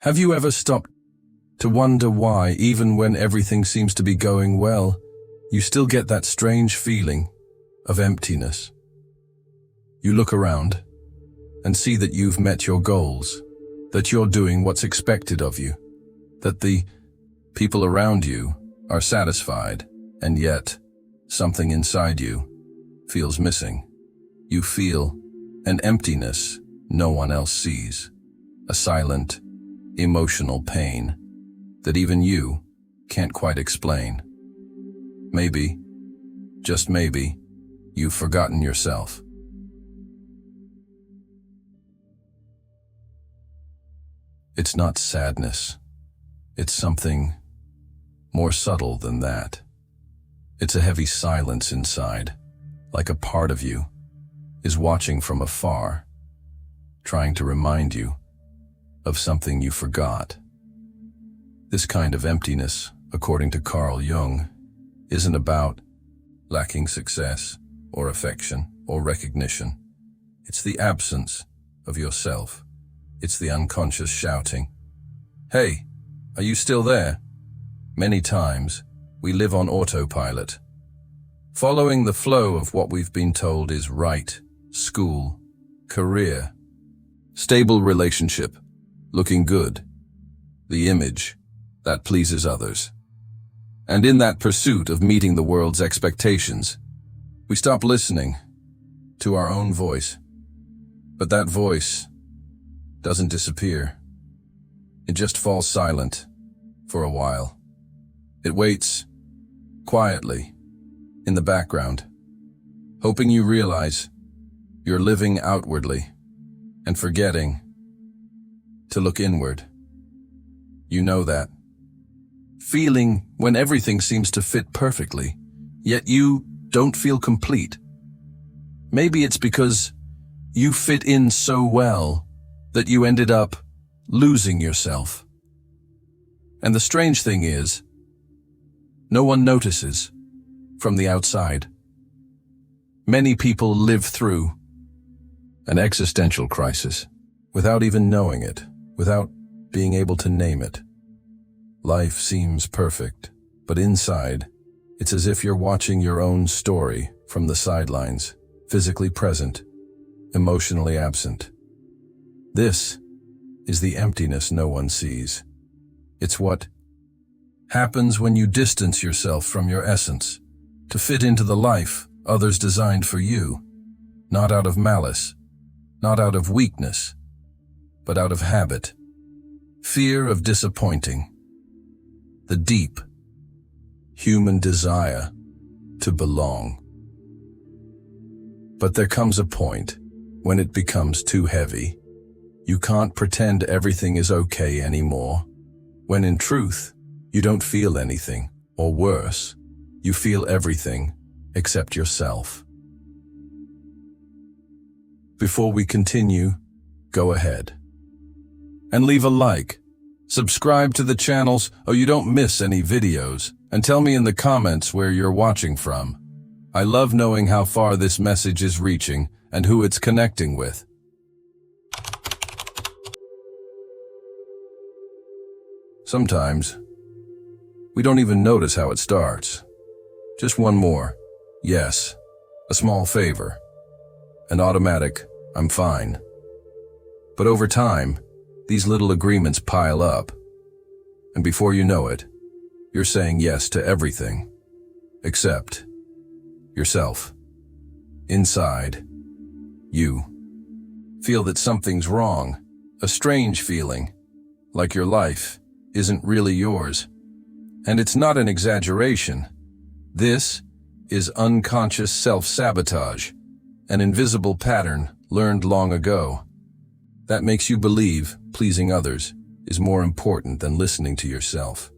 Have you ever stopped to wonder why, even when everything seems to be going well, you still get that strange feeling of emptiness? You look around and see that you've met your goals, that you're doing what's expected of you, that the people around you are satisfied, and yet something inside you feels missing. You feel an emptiness no one else sees, a silent, emotional pain that even you can't quite explain. Maybe, just maybe, you've forgotten yourself. It's not sadness. It's something more subtle than that. It's a heavy silence inside, like a part of you is watching from afar, trying to remind you of something you forgot. This kind of emptiness, according to Carl Jung, isn't about lacking success or affection or recognition. It's the absence of yourself. It's the unconscious shouting, "Hey, are you still there?" Many times, we live on autopilot, following the flow of what we've been told is right: school, career, stable relationship, looking good, the image that pleases others. And in that pursuit of meeting the world's expectations, we stop listening to our own voice. But that voice doesn't disappear. It just falls silent for a while. It waits quietly in the background, hoping you realize you're living outwardly and forgetting to look inward. You know that feeling when everything seems to fit perfectly, yet you don't feel complete. Maybe it's because you fit in so well that you ended up losing yourself. And the strange thing is, no one notices from the outside. Many people live through an existential crisis without even knowing it, without being able to name it. Life seems perfect, but inside, it's as if you're watching your own story from the sidelines, physically present, emotionally absent. This is the emptiness no one sees. It's what happens when you distance yourself from your essence to fit into the life others designed for you, not out of malice, not out of weakness, but out of habit, fear of disappointing, the deep human desire to belong. But there comes a point when it becomes too heavy. You can't pretend everything is okay anymore, when in truth, you don't feel anything, or worse, you feel everything except yourself. Before we continue, go ahead and leave a like, subscribe to the channels so you don't miss any videos, and tell me in the comments where you're watching from. I love knowing how far this message is reaching and who it's connecting with. Sometimes, we don't even notice how it starts. Just one more yes, a small favor, an automatic "I'm fine." But over time, these little agreements pile up, and before you know it, you're saying yes to everything, except yourself. Inside, you feel that something's wrong, a strange feeling, like your life isn't really yours. And it's not an exaggeration. This is unconscious self-sabotage, an invisible pattern learned long ago that makes you believe pleasing others is more important than listening to yourself.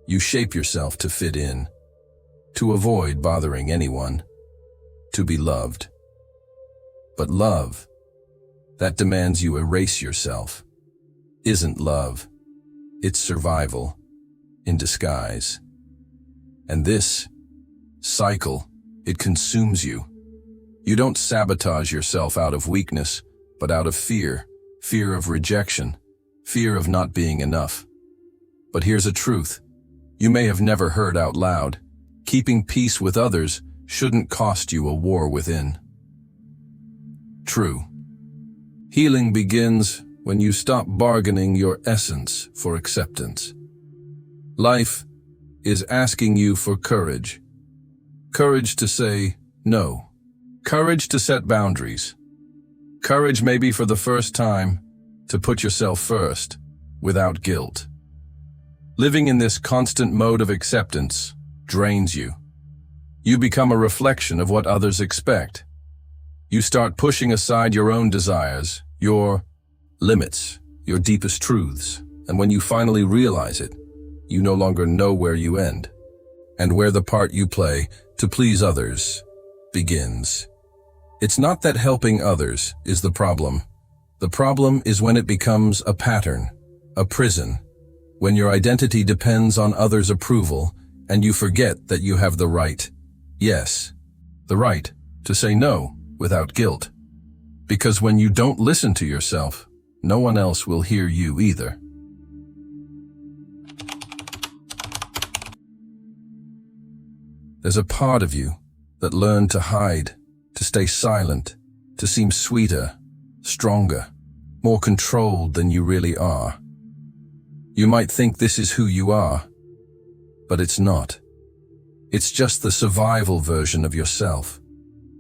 You shape yourself to fit in, to avoid bothering anyone, to be loved. But love, that demands you erase yourself, isn't love. It's survival in disguise. And this cycle, it consumes you. You don't sabotage yourself out of weakness, but out of fear of rejection, fear of not being enough. But here's a truth you may have never heard out loud. Keeping peace with others shouldn't cost you a war within. True. Healing begins when you stop bargaining your essence for acceptance. Life is asking you for courage. Courage to say no. Courage to set boundaries. Courage maybe for the first time to put yourself first without guilt. Living in this constant mode of acceptance drains you. You become a reflection of what others expect. You start pushing aside your own desires, your limits, your deepest truths, and when you finally realize it, you no longer know where you end, and where the part you play to please others begins. It's not that helping others is the problem. The problem is when it becomes a pattern, a prison, when your identity depends on others' approval and you forget that you have the right, yes, the right to say no without guilt. Because when you don't listen to yourself, no one else will hear you either. There's a part of you that learned to hide, to stay silent, to seem sweeter, stronger, more controlled than you really are. You might think this is who you are, but it's not. It's just the survival version of yourself,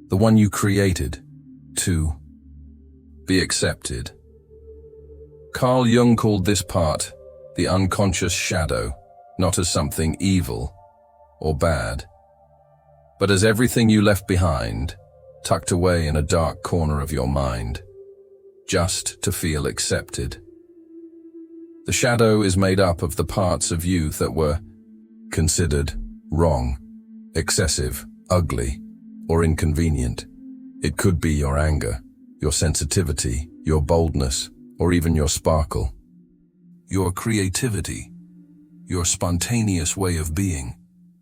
the one you created to be accepted. Carl Jung called this part the unconscious shadow, not as something evil or bad, but as everything you left behind, tucked away in a dark corner of your mind, just to feel accepted. The shadow is made up of the parts of you that were considered wrong, excessive, ugly, or inconvenient. It could be your anger, your sensitivity, your boldness, or even your sparkle. Your creativity, your spontaneous way of being.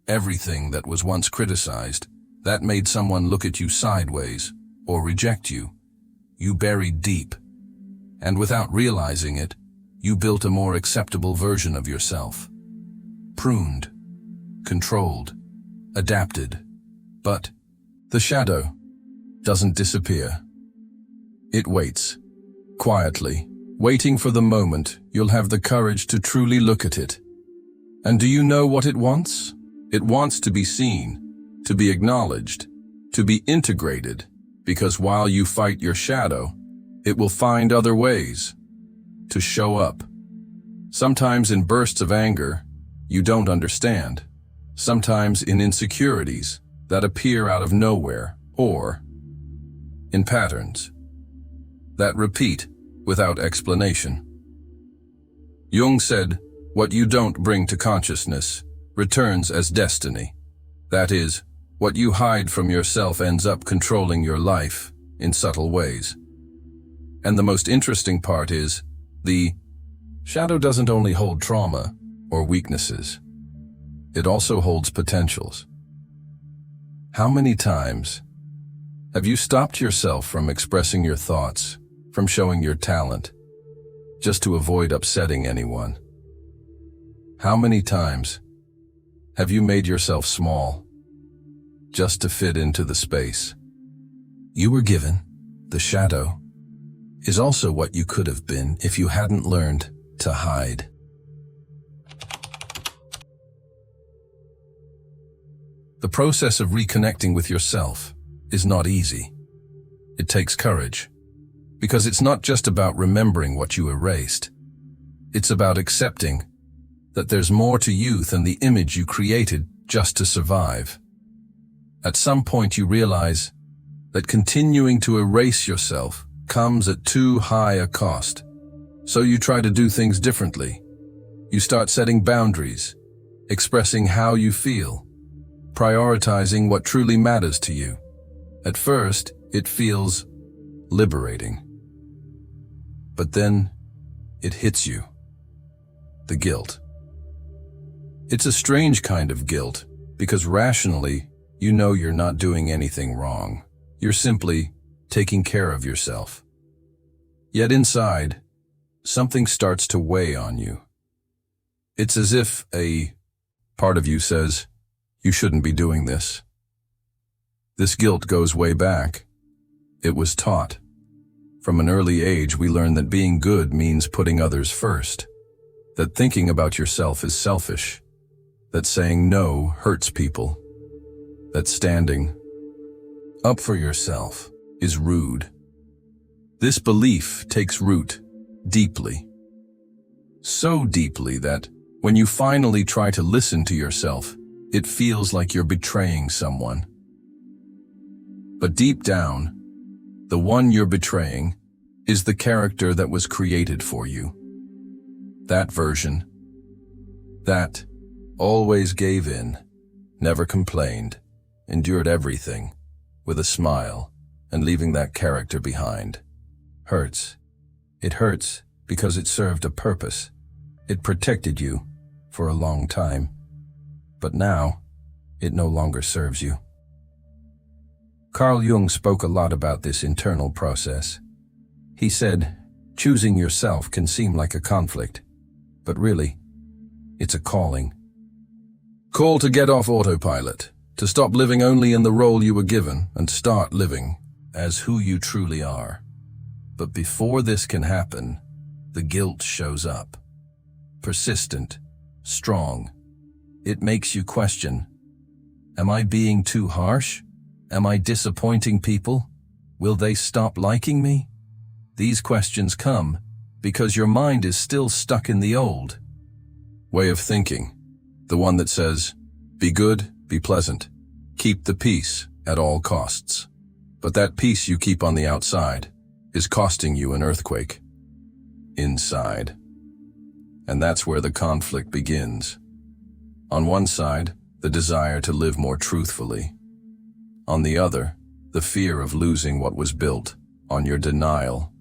Everything that was once criticized, that made someone look at you sideways or reject you, you buried deep. And without realizing it, you built a more acceptable version of yourself. Pruned, controlled, adapted. But the shadow doesn't disappear. It waits, quietly, waiting for the moment you'll have the courage to truly look at it. And do you know what it wants? It wants to be seen, to be acknowledged, to be integrated, because while you fight your shadow, it will find other ways to show up. Sometimes in bursts of anger you don't understand, sometimes in insecurities that appear out of nowhere, or in patterns that repeat without explanation. Jung said, "What you don't bring to consciousness returns as destiny." That is, what you hide from yourself ends up controlling your life in subtle ways. And the most interesting part is, the shadow doesn't only hold trauma or weaknesses. It also holds potentials. How many times have you stopped yourself from expressing your thoughts, from showing your talent, just to avoid upsetting anyone? How many times have you made yourself small, just to fit into the space you were given? The shadow is also what you could have been if you hadn't learned to hide. The process of reconnecting with yourself is not easy. It takes courage, because it's not just about remembering what you erased. It's about accepting that there's more to you than the image you created just to survive. At some point you realize that continuing to erase yourself comes at too high a cost. So you try to do things differently. You start setting boundaries, expressing how you feel, prioritizing what truly matters to you. At first, it feels liberating. But then, it hits you. The guilt. It's a strange kind of guilt, because rationally, you know you're not doing anything wrong. You're simply taking care of yourself. Yet inside, something starts to weigh on you. It's as if a part of you says, you shouldn't be doing this. This guilt goes way back. It was taught. From an early age, we learn that being good means putting others first, that thinking about yourself is selfish, that saying no hurts people, that standing up for yourself is rude. This belief takes root deeply, so deeply that when you finally try to listen to yourself, it feels like you're betraying someone. But deep down, the one you're betraying is the character that was created for you. That version, that always gave in, never complained, endured everything with a smile, and leaving that character behind hurts. It hurts because it served a purpose. It protected you for a long time, but now it no longer serves you. Carl Jung spoke a lot about this internal process. He said, choosing yourself can seem like a conflict, but really, it's a calling. Call to get off autopilot, to stop living only in the role you were given and start living as who you truly are. But before this can happen, the guilt shows up. Persistent, strong. It makes you question, am I being too harsh? Am I disappointing people? Will they stop liking me? These questions come because your mind is still stuck in the old way of thinking, the one that says, be good, be pleasant, keep the peace at all costs. But that peace you keep on the outside is costing you an earthquake inside. And that's where the conflict begins. On one side, the desire to live more truthfully. On the other, the fear of losing what was built on your denial.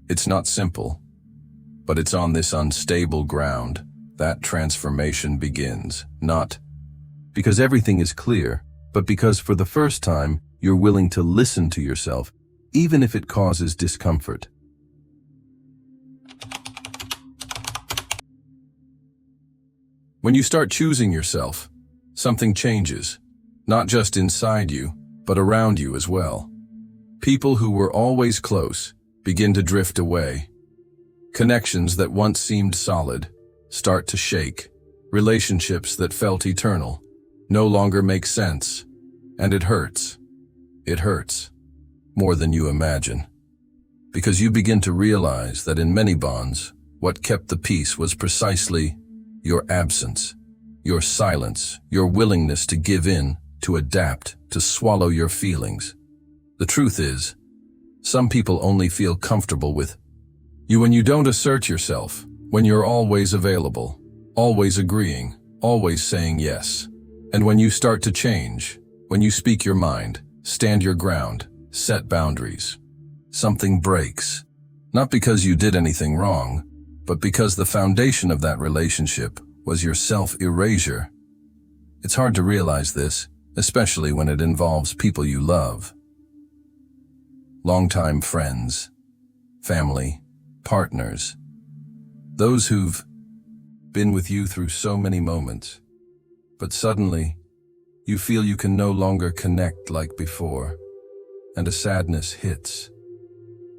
It's not simple, but it's on this unstable ground that transformation begins, not because everything is clear, but because for the first time, you're willing to listen to yourself, even if it causes discomfort. When you start choosing yourself, something changes, not just inside you, but around you as well. People who were always close begin to drift away. Connections that once seemed solid start to shake. Relationships that felt eternal no longer make sense. And it hurts. It hurts more than you imagine. Because you begin to realize that in many bonds, what kept the peace was precisely your absence, your silence, your willingness to give in, to adapt, to swallow your feelings. The truth is, some people only feel comfortable with you when you don't assert yourself, when you're always available, always agreeing, always saying yes. And when you start to change, when you speak your mind, stand your ground, set boundaries, something breaks. Not because you did anything wrong, but because the foundation of that relationship was your self-erasure. It's hard to realize this, especially when it involves people you love. Longtime friends, family, partners, those who've been with you through so many moments, but suddenly you feel you can no longer connect like before, and a sadness hits,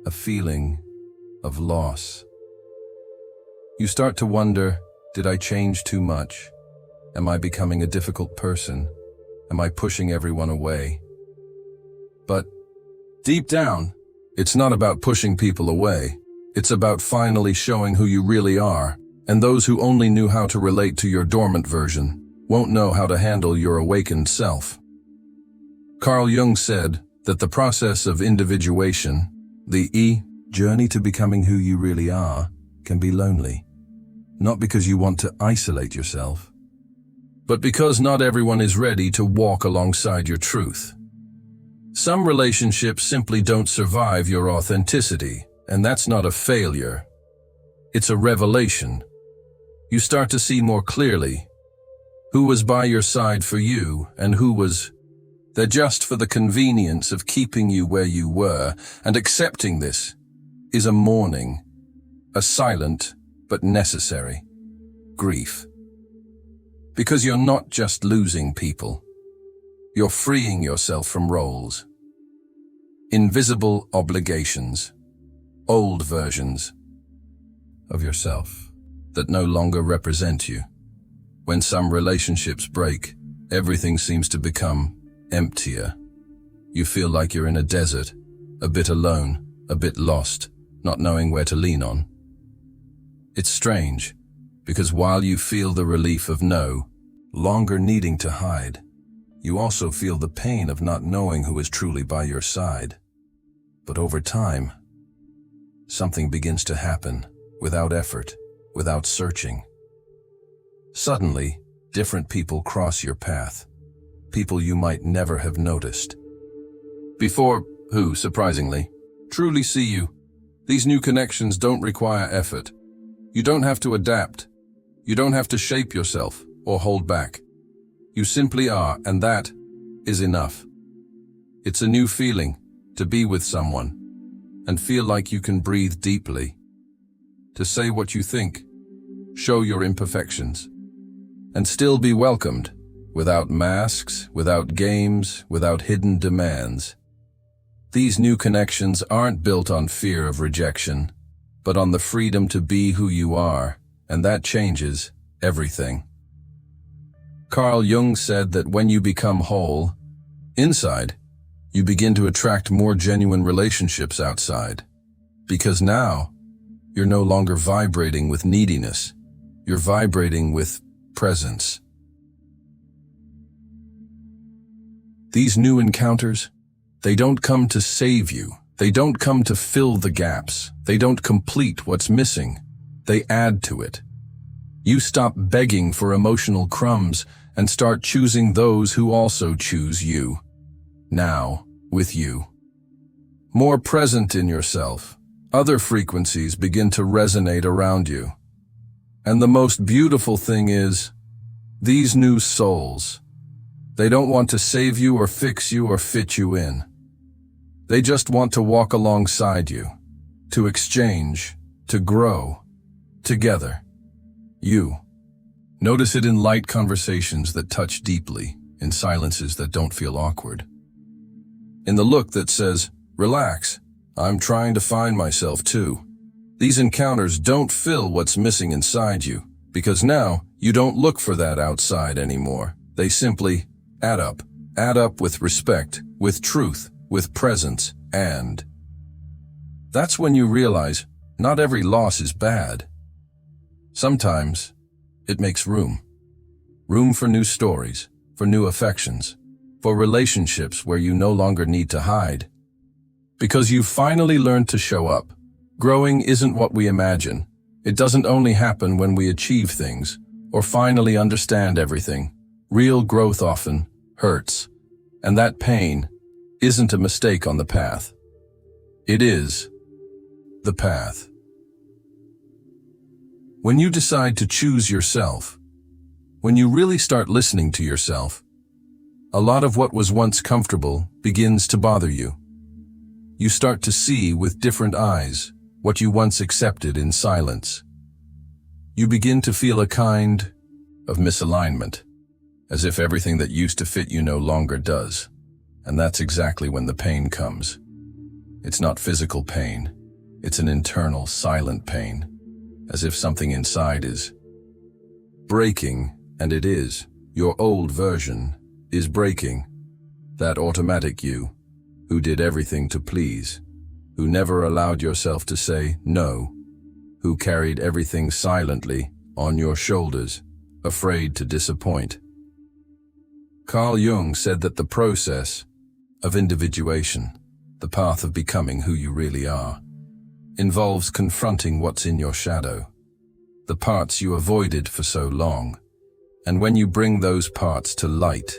a feeling of loss. You start to wonder, did I change too much? Am I becoming a difficult person? Am I pushing everyone away? But deep down, it's not about pushing people away. It's about finally showing who you really are, and those who only knew how to relate to your dormant version won't know how to handle your awakened self. Carl Jung said that the process of individuation, the journey to becoming who you really are, can be lonely. Not because you want to isolate yourself, but because not everyone is ready to walk alongside your truth. Some relationships simply don't survive your authenticity, and that's not a failure. It's a revelation. You start to see more clearly who was by your side for you and who was there just for the convenience of keeping you where you were, and accepting this is a mourning. a silent but necessary grief. Because you're not just losing people, you're freeing yourself from roles, invisible obligations, old versions of yourself that no longer represent you. When some relationships break, everything seems to become emptier. You feel like you're in a desert, a bit alone, a bit lost, not knowing where to lean on. It's strange, because while you feel the relief of no longer needing to hide, you also feel the pain of not knowing who is truly by your side. But over time, something begins to happen without effort, without searching. Suddenly, different people cross your path, people you might never have noticed before, who, surprisingly, truly see you. These new connections don't require effort. You don't have to adapt. You don't have to shape yourself or hold back. You simply are, and that is enough. It's a new feeling to be with someone and feel like you can breathe deeply, to say what you think, show your imperfections, and still be welcomed, without masks, without games, without hidden demands. These new connections aren't built on fear of rejection, but on the freedom to be who you are, and that changes everything. Carl Jung said that when you become whole, inside, you begin to attract more genuine relationships outside. Because now, you're no longer vibrating with neediness, you're vibrating with presence. These new encounters, they don't come to save you. They don't come to fill the gaps. They don't complete what's missing. They add to it. You stop begging for emotional crumbs and start choosing those who also choose you. Now, with you. More present in yourself, other frequencies begin to resonate around you. And the most beautiful thing is, these new souls, they don't want to save you or fix you or fit you in. They just want to walk alongside you, to exchange, to grow, together. You. Notice it in light conversations that touch deeply, in silences that don't feel awkward. In the look that says, relax, I'm trying to find myself too. These encounters don't fill what's missing inside you, because now you don't look for that outside anymore. They simply add up with respect, with truth, with presence, and that's when you realize not every loss is bad. Sometimes it makes room for new stories, for new affections, for relationships where you no longer need to hide. Because you've finally learned to show up. Growing isn't what we imagine. It doesn't only happen when we achieve things or finally understand everything. Real growth often hurts, and that pain isn't a mistake on the path. It is the path. When you decide to choose yourself, when you really start listening to yourself, a lot of what was once comfortable begins to bother you. You start to see with different eyes what you once accepted in silence. You begin to feel a kind of misalignment, as if everything that used to fit you no longer does. And that's exactly when the pain comes. It's not physical pain. It's an internal, silent pain, as if something inside is breaking, and it is. Your old version is breaking. That automatic you, who did everything to please, who never allowed yourself to say no, who carried everything silently on your shoulders, afraid to disappoint. Carl Jung said that the process of individuation, the path of becoming who you really are, involves confronting what's in your shadow, the parts you avoided for so long. And when you bring those parts to light,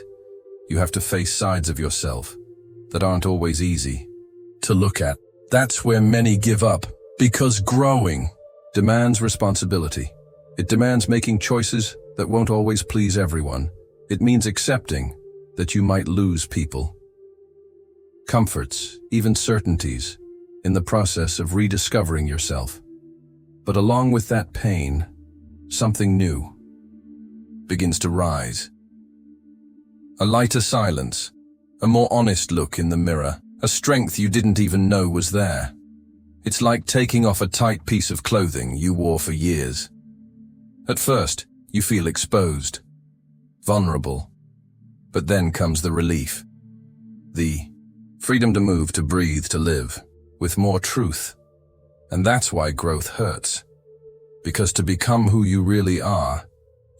you have to face sides of yourself that aren't always easy to look at. That's where many give up, because growing demands responsibility. It demands making choices that won't always please everyone. It means accepting that you might lose people, comforts, even certainties, in the process of rediscovering yourself. But along with that pain, something new begins to rise. A lighter silence, a more honest look in the mirror, a strength you didn't even know was there. It's like taking off a tight piece of clothing you wore for years. At first, you feel exposed, vulnerable, but then comes the relief. The freedom to move, to breathe, to live, with more truth. And that's why growth hurts. Because to become who you really are,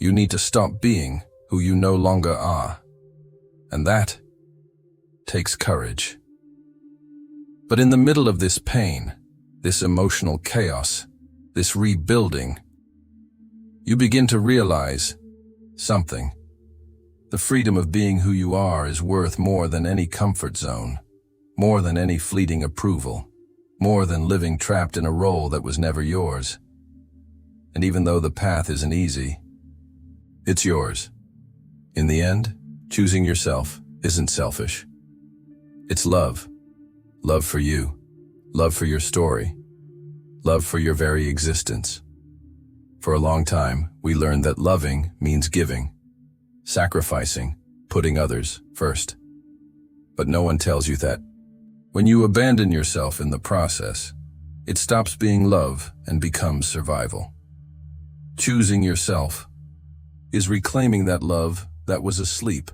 you need to stop being who you no longer are. And that takes courage. But in the middle of this pain, this emotional chaos, this rebuilding, you begin to realize something. The freedom of being who you are is worth more than any comfort zone, more than any fleeting approval, more than living trapped in a role that was never yours. And even though the path isn't easy, it's yours. In the end, choosing yourself isn't selfish. It's love. Love for you. Love for your story. Love for your very existence. For a long time, we learned that loving means giving, sacrificing, putting others first. But no one tells you that when you abandon yourself in the process, it stops being love and becomes survival. Choosing yourself is reclaiming that love that was asleep.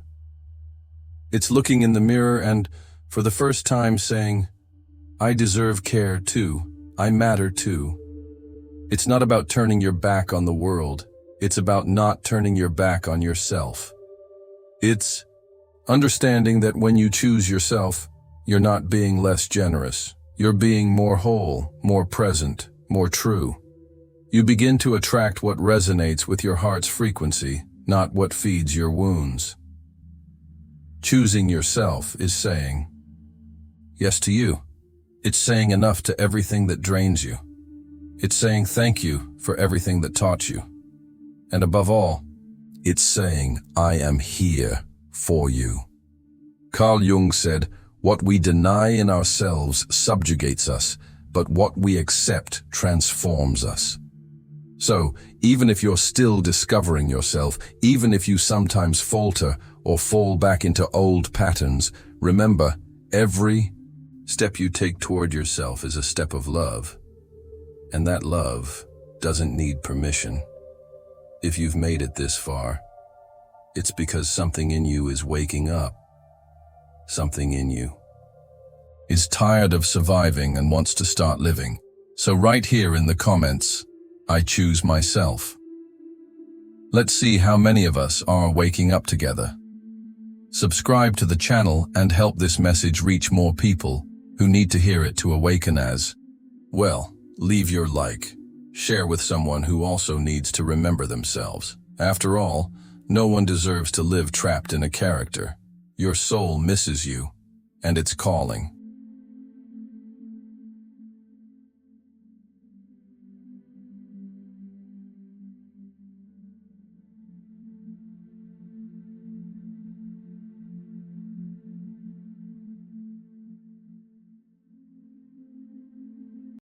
It's looking in the mirror and, for the first time, saying, I deserve care too. I matter too. It's not about turning your back on the world. It's about not turning your back on yourself. It's understanding that when you choose yourself, you're not being less generous. You're being more whole, more present, more true. You begin to attract what resonates with your heart's frequency, not what feeds your wounds. Choosing yourself is saying yes to you. It's saying enough to everything that drains you. It's saying thank you for everything that taught you. And above all, it's saying, I am here for you. Carl Jung said, what we deny in ourselves subjugates us, but what we accept transforms us. So, even if you're still discovering yourself, even if you sometimes falter or fall back into old patterns, remember, every step you take toward yourself is a step of love. And that love doesn't need permission. If you've made it this far, it's because something in you is waking up. Something in you is tired of surviving and wants to start living. So right here in the comments, I choose myself. Let's see how many of us are waking up together. Subscribe to the channel and help this message reach more people who need to hear it to awaken as well. Leave your like. Share with someone who also needs to remember themselves. After all, no one deserves to live trapped in a character. Your soul misses you, and it's calling.